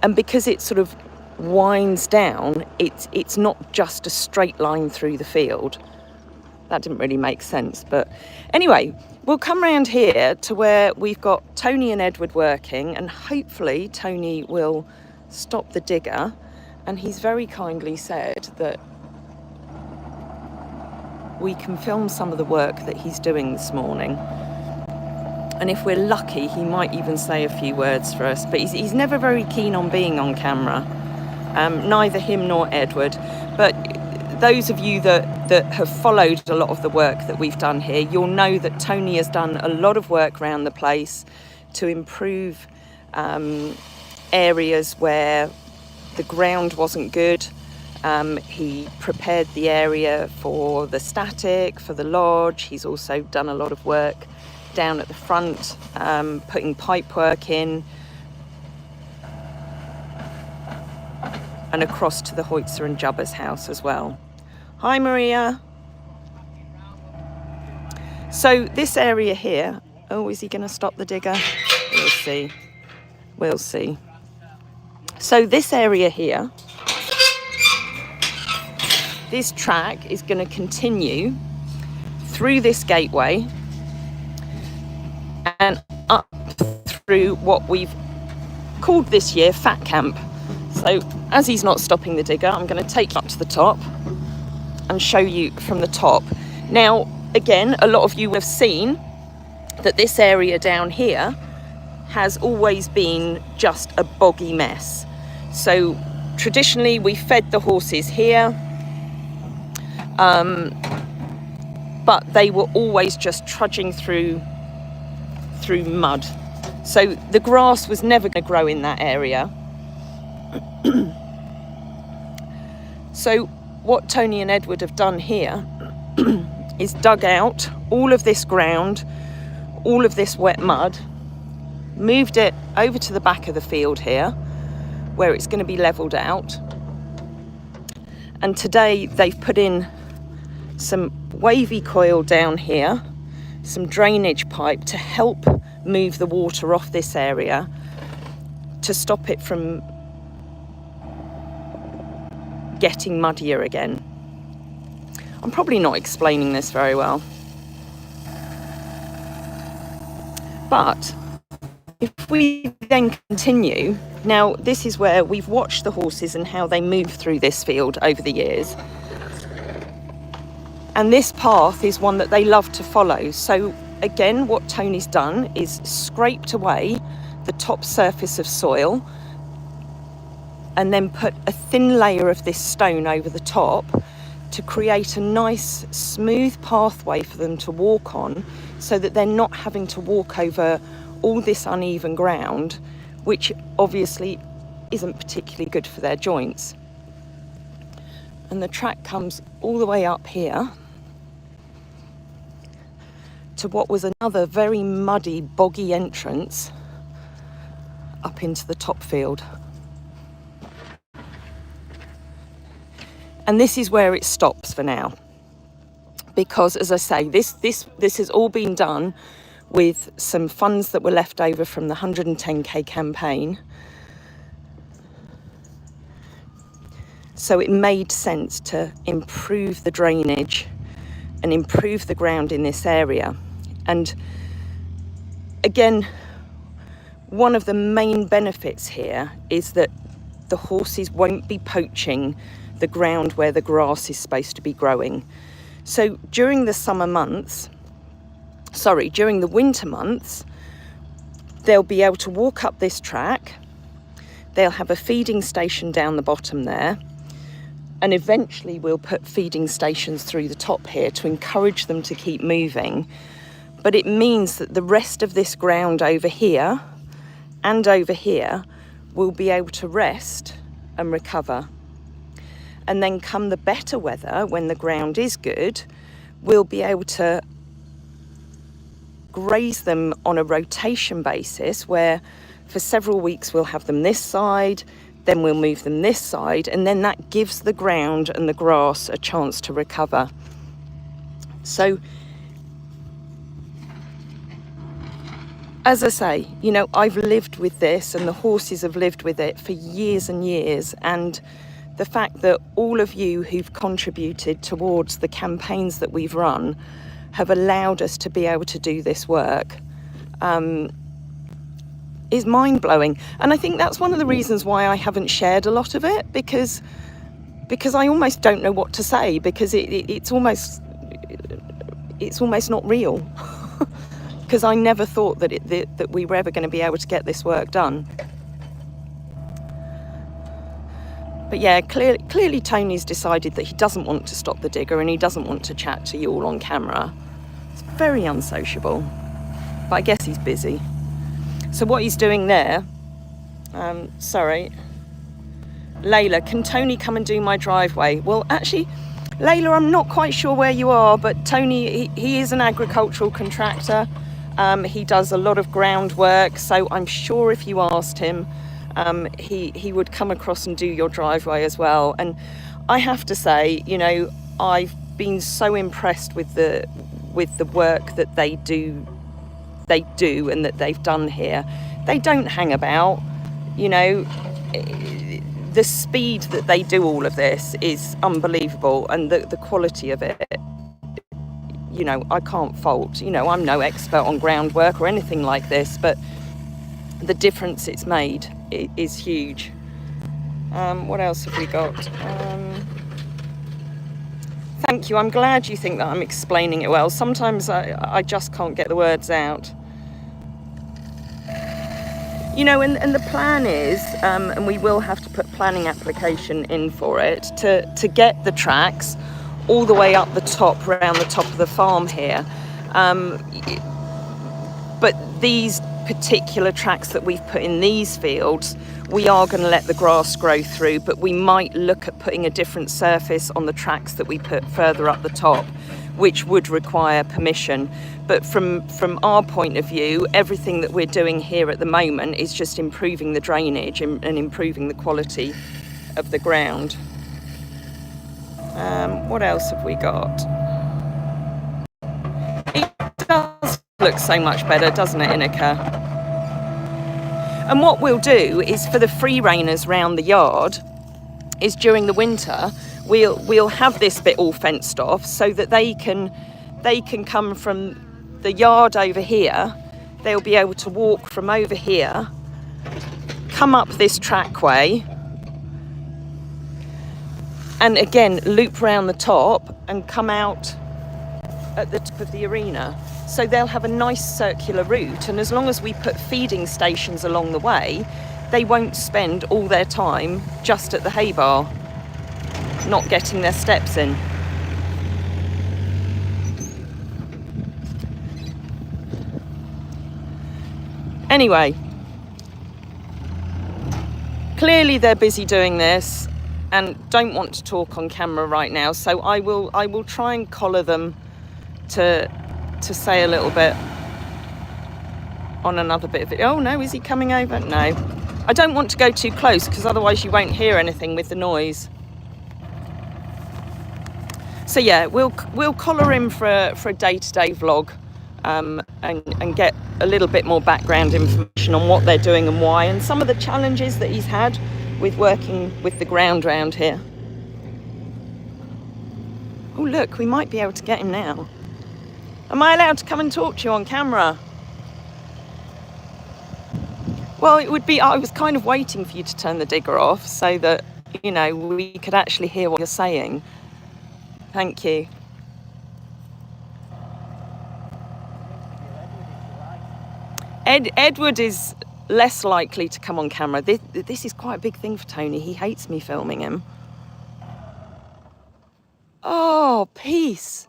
C: And because it sort of winds down, it's not just a straight line through the field. That didn't really make sense, but anyway, we'll come round here to where we've got Tony and Edward working, and hopefully Tony will stop the digger, and he's very kindly said that we can film some of the work that he's doing this morning. And if we're lucky, he might even say a few words for us, but he's never very keen on being on camera, neither him nor Edward. But those of you that have followed a lot of the work that we've done here, you'll know that Tony has done a lot of work around the place to improve areas where the ground wasn't good. He prepared the area for the static, for the lodge. He's also done a lot of work down at the front, putting pipe work in, and across to the Hoitzer and Jubba's house as well. Hi Maria. So this area here, oh, is he going to stop the digger? We'll see. We'll see. So this area here, this track is going to continue through this gateway and up through what we've called this year Fat Camp. So as he's not stopping the digger, I'm going to take you up to the top and show you from the top. Now, again, a lot of you have seen that this area down here has always been just a boggy mess. So traditionally we fed the horses here, but they were always just trudging through mud. So the grass was never going to grow in that area. So what Tony and Edward have done here is dug out all of this ground, all of this wet mud, moved it over to the back of the field here, where it's going to be levelled out. And today they've put in some wavy coil down here some drainage pipe to help move the water off this area to stop it from getting muddier again. I'm probably not explaining this very well, but if we then continue, now this is where we've watched the horses and how they move through this field over the years. And this path is one that they love to follow. So again, what Tony's done is scraped away the top surface of soil and then put a thin layer of this stone over the top to create a nice smooth pathway for them to walk on, so that they're not having to walk over all this uneven ground, which obviously isn't particularly good for their joints. And the track comes all the way up here to what was another very muddy, boggy entrance up into the top field. And this is where it stops for now, because as I say, this has all been done with some funds that were left over from the 110k campaign. So it made sense to improve the drainage and improve the ground in this area. And again, one of the main benefits here is that the horses won't be poaching the ground where the grass is supposed to be growing. So during the winter months, they'll be able to walk up this track. They'll have a feeding station down the bottom there. And eventually we'll put feeding stations through the top here to encourage them to keep moving. But it means that the rest of this ground over here and over here will be able to rest and recover. And then come the better weather, when the ground is good, we'll be able to graze them on a rotation basis, where for several weeks we'll have them this side, then we'll move them this side, and then that gives the ground and the grass a chance to recover. So, as I say, you know, I've lived with this and the horses have lived with it for years and years, and the fact that all of you who've contributed towards the campaigns that we've run have allowed us to be able to do this work is mind-blowing. And I think that's one of the reasons why I haven't shared a lot of it, because I almost don't know what to say, because it's almost not real. Because I never thought that we were ever going to be able to get this work done. But yeah, clearly Tony's decided that he doesn't want to stop the digger and he doesn't want to chat to you all on camera. It's very unsociable, but I guess he's busy. So what he's doing there, sorry, Layla, can Tony come and do my driveway? Well, actually, Layla, I'm not quite sure where you are, but Tony, he is an agricultural contractor. He does a lot of groundwork, so I'm sure if you asked him, he would come across and do your driveway as well. And I have to say, you know, I've been so impressed with the work that they do and that they've done here. They don't hang about, you know. The speed that they do all of this is unbelievable, and the quality of it, you know, I can't fault. You know, I'm no expert on groundwork or anything like this, but the difference it's made is huge. What else have we got? Thank you. I'm glad you think that I'm explaining it well. Sometimes I just can't get the words out. You know, and the plan is, and we will have to put planning application in for it, to get the tracks all the way up the top, around the top of the farm here. But these particular tracks that we've put in these fields, we are going to let the grass grow through, but we might look at putting a different surface on the tracks that we put further up the top, which would require permission. But from our point of view, everything that we're doing here at the moment is just improving the drainage and improving the quality of the ground. What else have we got? It does looks so much better, doesn't it, Inika? And what we'll do is, for the free reigners round the yard, is during the winter we'll have this bit all fenced off so that they can come from the yard over here. They'll be able to walk from over here, come up this trackway, and again loop round the top and come out at the top of the arena. So they'll have a nice circular route, and as long as we put feeding stations along the way, they won't spend all their time just at the hay bar, not getting their steps in. Anyway, clearly they're busy doing this and don't want to talk on camera right now, so I will try and collar them to say a little bit on another bit of it. Oh no, is he coming over? No. I don't want to go too close because otherwise you won't hear anything with the noise. So yeah, we'll collar him for a day-to-day vlog, and get a little bit more background information on what they're doing and why, and some of the challenges that he's had with working with the ground round here. Oh look, we might be able to get him now. Am I allowed to come and talk to you on camera? Well, it would be, I was kind of waiting for you to turn the digger off so that, you know, we could actually hear what you're saying. Thank you. Edward is less likely to come on camera. This is quite a big thing for Tony. He hates me filming him. Oh, peace.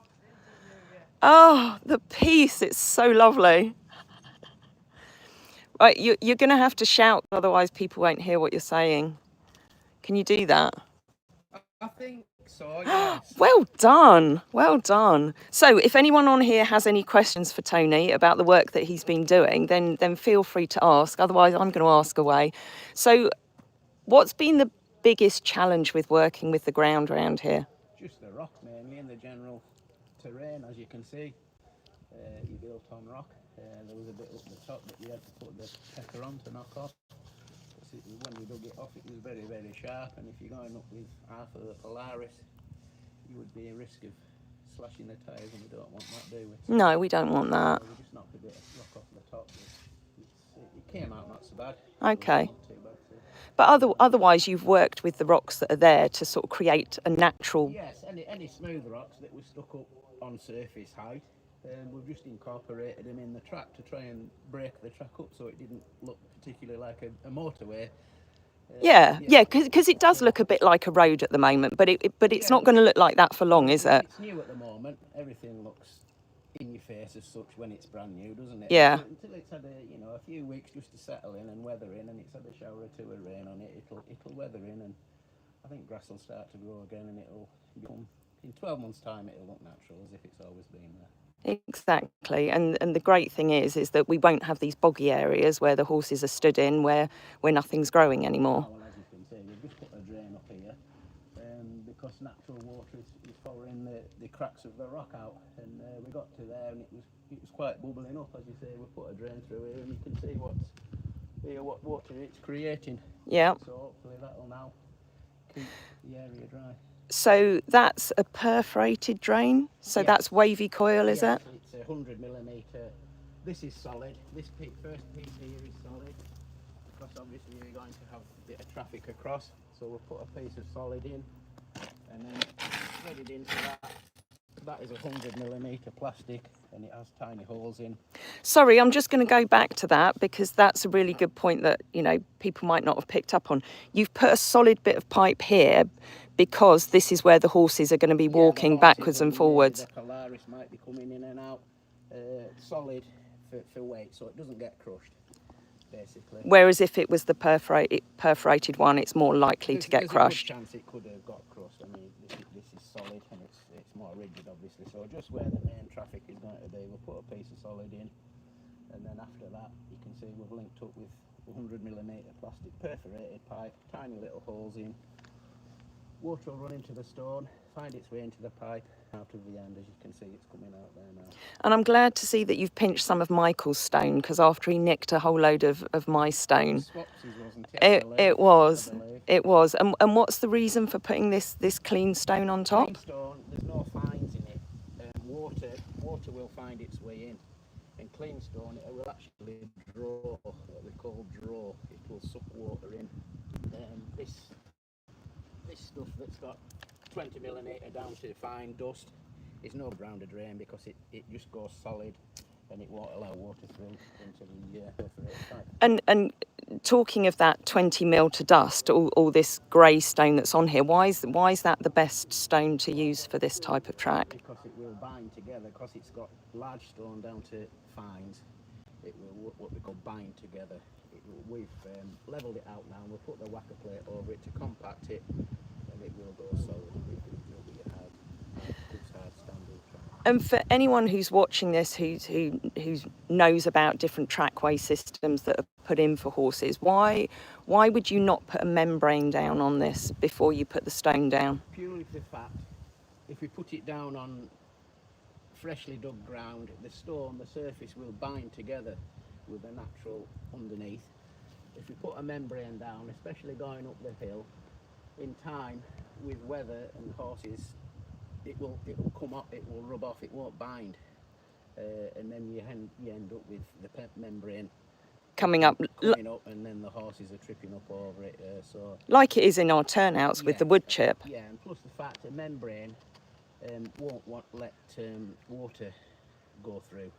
C: Oh, the peace. It's so lovely. Right, you're going to have to shout, otherwise people won't hear what you're saying. Can you do that?
D: I think so, yes.
C: Well done, well done. So if anyone on here has any questions for Tony about the work that he's been doing, then feel free to ask. Otherwise, I'm going to ask away. So what's been the biggest challenge with working with the ground around here?
D: Just the rock mainly, and the general terrain, as you can see. You built on rock. There was a bit up the top that you had to put the pepper on to knock off. When we dug it off, it was very, very sharp, and if you're going up with half of the Polaris, you would be at risk of slashing the tyres, and we don't want that, do we?
C: No, we don't want that.
D: So we just knocked a bit of rock off the top. It came out not so bad.
C: Okay.
D: Not too bad too.
C: But otherwise, you've worked with the rocks that are there to sort of create a natural...
D: Yes, any smooth rocks that were stuck up on surface height, we've just incorporated them in the track to try and break the track up so it didn't look particularly like a motorway. Yeah, because it does look a bit like a road at the moment, but it's not going to look like that for long, is it? It's new at the moment. Everything looks in your face as such when it's brand new, doesn't it?
C: Yeah.
D: Until it's had a few weeks just to settle in and weather in, and it's had a shower or two of rain on it, it'll weather in, and I think grass will start to grow again, and it'll become, in 12 months' time, it'll look natural as if it's always been there.
C: Exactly, and the great thing is that we won't have these boggy areas where the horses are stood in, where nothing's growing anymore.
D: Well, as you can see, we've just put a drain up here, because natural water is following the cracks of the rock out, and we got to there, and it was quite bubbling up, as you say. We put a drain through here, and you can see what water it's creating.
C: Yeah.
D: So hopefully that'll now keep the area dry.
C: So that's a perforated drain. So that's wavy coil, is it?
D: It's 100mm. This is solid. This first piece here is solid, because obviously you're going to have a bit of traffic across. So we'll put a piece of solid in, and then thread it into that. That is 100mm plastic, and it has tiny holes in.
C: Sorry, I'm just going to go back to that because that's a really good point that, people might not have picked up on. You've put a solid bit of pipe here because this is where the horses are going to be walking backwards and forwards.
D: The Polaris might be coming in and out, solid for weight, so it doesn't get crushed, basically.
C: Whereas if it was the perforated one, it's more likely to get crushed.
D: There's a good chance it could have got crushed. I mean, this is solid, and it's more rigid, obviously. So just where the main traffic is going to be, we'll put a piece of solid in, and then after that, you can see we've linked up with 100mm plastic perforated pipe, tiny little holes in. Water will run into the stone, find its way into the pipe, out of the end, as you can see, it's coming out there now.
C: And I'm glad to see that you've pinched some of Michael's stone, because after he nicked a whole load of my stone,
D: Swapsies, wasn't it?
C: it was. And what's the reason for putting this clean stone on top?
D: Clean stone, there's no fines in it. Water will find its way in. In clean stone, it will actually draw, what we call draw. It will suck water in. This stuff that's got 20 millimetre down to fine dust is no ground drain, because it just goes solid and it won't allow water through into the perforated pipe.
C: And talking of that 20 mil to dust, all this grey stone that's on here, why is that the best stone to use for this type of track?
D: Because it will bind together, because it's got large stone down to fines. It will what we call bind together. We've levelled it out now, and we'll put the whacker plate over it to compact it, and it will go solid. It will be a hard standard track.
C: And for anyone who's watching this who knows about different trackway systems that are put in for horses, why would you not put a membrane down on this before you put the stone down?
D: Purely for the fact, if we put it down on freshly dug ground, the surface will bind together with the natural underneath. If we put a membrane down, especially going up the hill, in time with weather and horses, it will come up, it will rub off, it won't bind, and then you end up with the membrane
C: coming up,
D: and then the horses are tripping up over it. So
C: like it is in our turnouts with the wood chip.
D: Yeah, and plus the fact the membrane won't let water go through.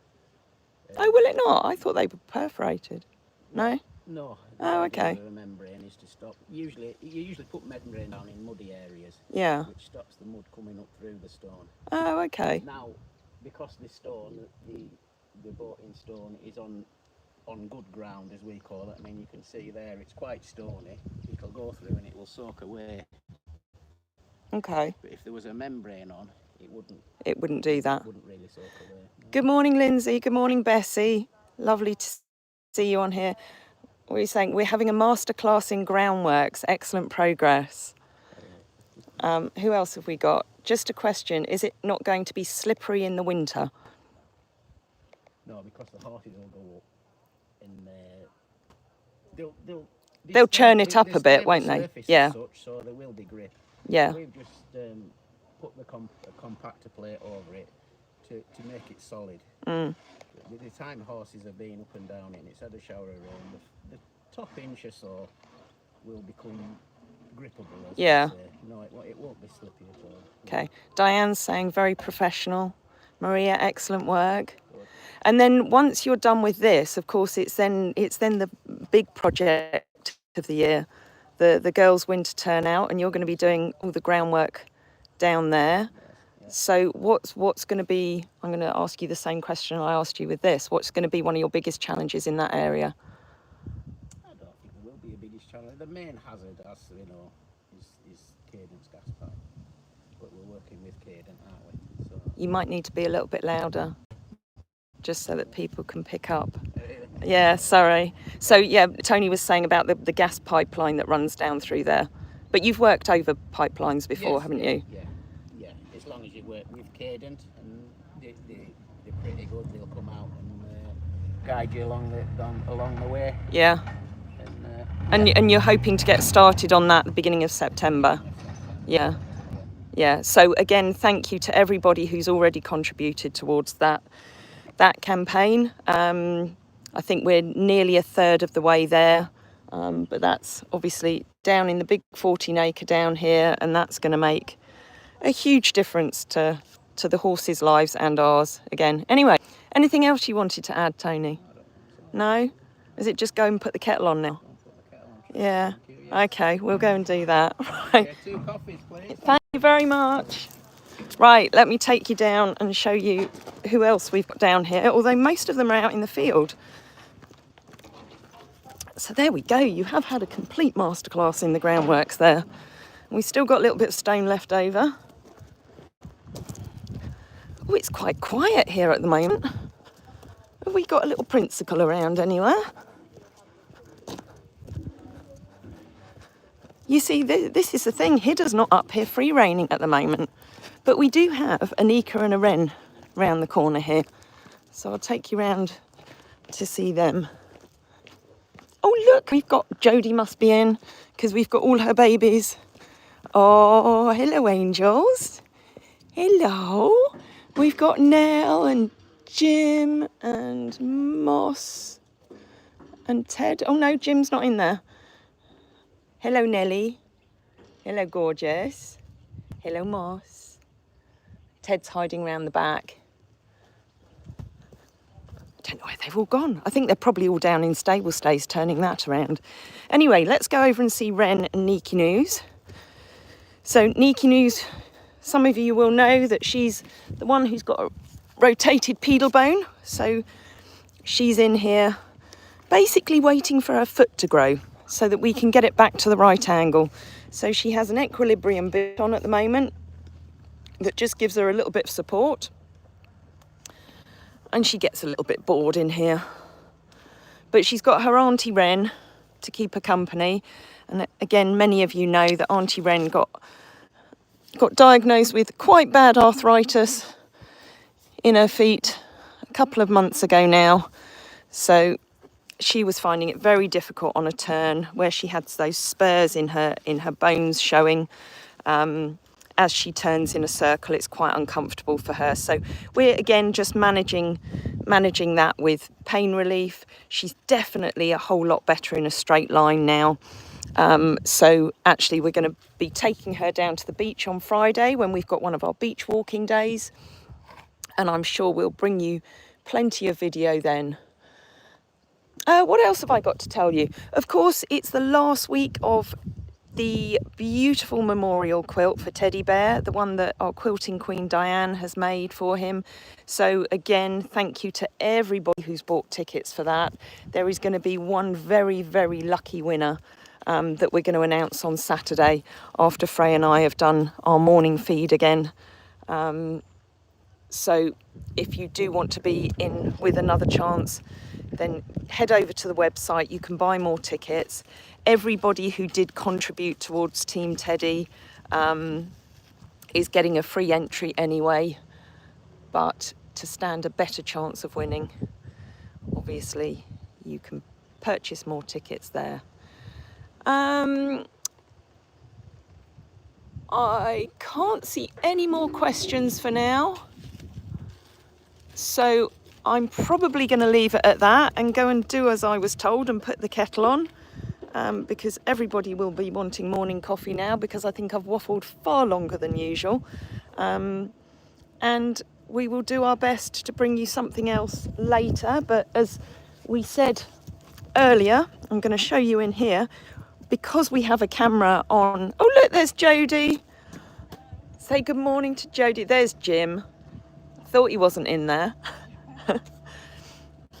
C: Oh, will it not? I thought they were perforated. No?
D: No.
C: Oh, okay.
D: The membrane is to stop. You usually put membrane down in muddy areas.
C: Yeah.
D: Which stops the mud coming up through the stone.
C: Oh, okay.
D: Now, because the stone, the bought-in stone is on good ground, as we call it. I mean, you can see there, it's quite stony. It'll go through and it will soak away.
C: Okay.
D: But if there was a membrane on,
C: it wouldn't do that.
D: It wouldn't really soak away. No.
C: Good morning, Lindsay. Good morning, Bessie. Lovely to see you on here. What are you saying? We're having a masterclass in Groundworks. Excellent progress. Who else have we got? Just a question. Is it not going to be slippery in the winter?
D: No, because the horses will go up and
C: they'll churn it up a bit, won't they? Yeah.
D: So there will be grip.
C: Yeah.
D: We've just put the compactor plate over it to make it solid. With the time horses have been up and down it, it's had a shower of rain, the top inch or so will become grippable.
C: Yeah.
D: No, it won't be slippy at all.
C: Okay. Diane's saying very professional. Maria, excellent work. Good. And then once you're done with this, of course, it's then the big project of the year, the girls' winter turnout, and you're going to be doing all the groundwork down there. Yes. So what's going to be? I'm going to ask you the same question I asked you with this. What's going to be one of your biggest challenges in that area?
D: I don't think there will be a biggest challenge. The main hazard, as we know, is Cadence gas pipe. But we're working with Cadent, aren't we? So
C: you might need to be a little bit louder, just so that people can pick up. Yeah, sorry. So yeah, Tony was saying about the gas pipeline that runs down through there. But you've worked over pipelines before,
D: yes,
C: haven't you?
D: Yeah. As long as you work with Cadent, and they're pretty good. They'll come out and guide you along the way.
C: Yeah. And you're hoping to get started on that at the beginning of September. Yeah. Yeah. So again, thank you to everybody who's already contributed towards that campaign. I think we're nearly a third of the way there, but that's obviously down in the big 14-acre down here, and that's going to make a huge difference to the horses' lives and ours again. Anyway, anything else you wanted to add, Tony? No? Is it just go and put the kettle on now? Yeah. Okay, we'll go and do that. Right.
D: Yeah, 2 coffees, please.
C: Thank you very much. Right, let me take you down and show you who else we've got down here, although most of them are out in the field. So there we go, you have had a complete masterclass in the groundworks there. We've still got a little bit of stone left over. Oh, it's quite quiet here at the moment. Have we got a little Princicle around anywhere? You see, this is the thing, Hidda's not up here free reining at the moment. But we do have a Nika and a wren round the corner here. So I'll take you round to see them. Oh, look, we've got Jodie must be in because we've got all her babies. Oh, hello, angels. Hello. We've got Nell and Jim and Moss and Ted. Oh, no, Jim's not in there. Hello, Nellie. Hello, gorgeous. Hello, Moss. Ted's hiding around the back. I don't know where they've all gone. I think they're probably all down in stable stays turning that around. Anyway, let's go over and see Ren and Niki News. So Niki News, some of you will know that she's the one who's got a rotated pedal bone. So she's in here basically waiting for her foot to grow so that we can get it back to the right angle. So she has an equilibrium bit on at the moment that just gives her a little bit of support. And she gets a little bit bored in here. But she's got her Auntie Wren to keep her company. And again, many of you know that Auntie Wren got diagnosed with quite bad arthritis in her feet a couple of months ago now. So she was finding it very difficult on a turn where she had those spurs in her bones showing. As she turns in a circle, it's quite uncomfortable for her. So we're again just managing that with pain relief. She's definitely a whole lot better in a straight line now. So actually we're going to be taking her down to the beach on Friday when we've got one of our beach walking days. And I'm sure we'll bring you plenty of video then. What else have I got to tell you? Of course, it's the last week of the beautiful memorial quilt for Teddy Bear, the one that our quilting queen Diane has made for him. So again, thank you to everybody who's bought tickets for that. There is going to be one very, very lucky winner that we're going to announce on Saturday after Frey and I have done our morning feed again. So if you do want to be in with another chance, then head over to the website. You can buy more tickets. Everybody who did contribute towards Team Teddy is getting a free entry anyway. But to stand a better chance of winning, obviously, you can purchase more tickets there. I can't see any more questions for now. So I'm probably going to leave it at that and go and do as I was told and put the kettle on. Because everybody will be wanting morning coffee now because I think I've waffled far longer than usual. And we will do our best to bring you something else later. But as we said earlier, I'm going to show you in here, because we have a camera on. Oh, look, there's Jodie. Say good morning to Jodie. There's Jim. Thought he wasn't in there.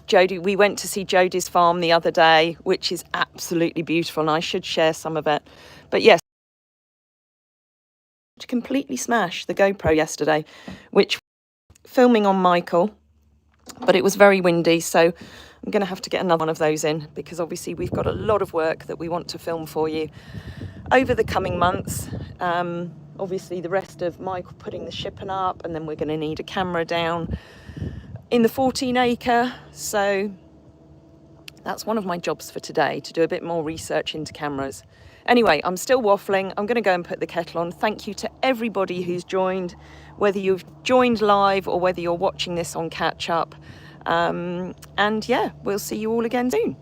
C: Jodie, we went to see Jodie's farm the other day, which is absolutely beautiful, and I should share some of it. But yes, to completely smash the GoPro yesterday, which filming on Michael, but it was very windy, so I'm going to have to get another one of those in because obviously we've got a lot of work that we want to film for you over the coming months. Obviously the rest of Michael putting the shipping up, and then we're going to need a camera down in the 14 acre. So that's one of my jobs for today, to do a bit more research into cameras. Anyway, I'm still waffling. I'm going to go and put the kettle on. Thank you to everybody who's joined, whether you've joined live or whether you're watching this on catch up. And yeah, we'll see you all again soon.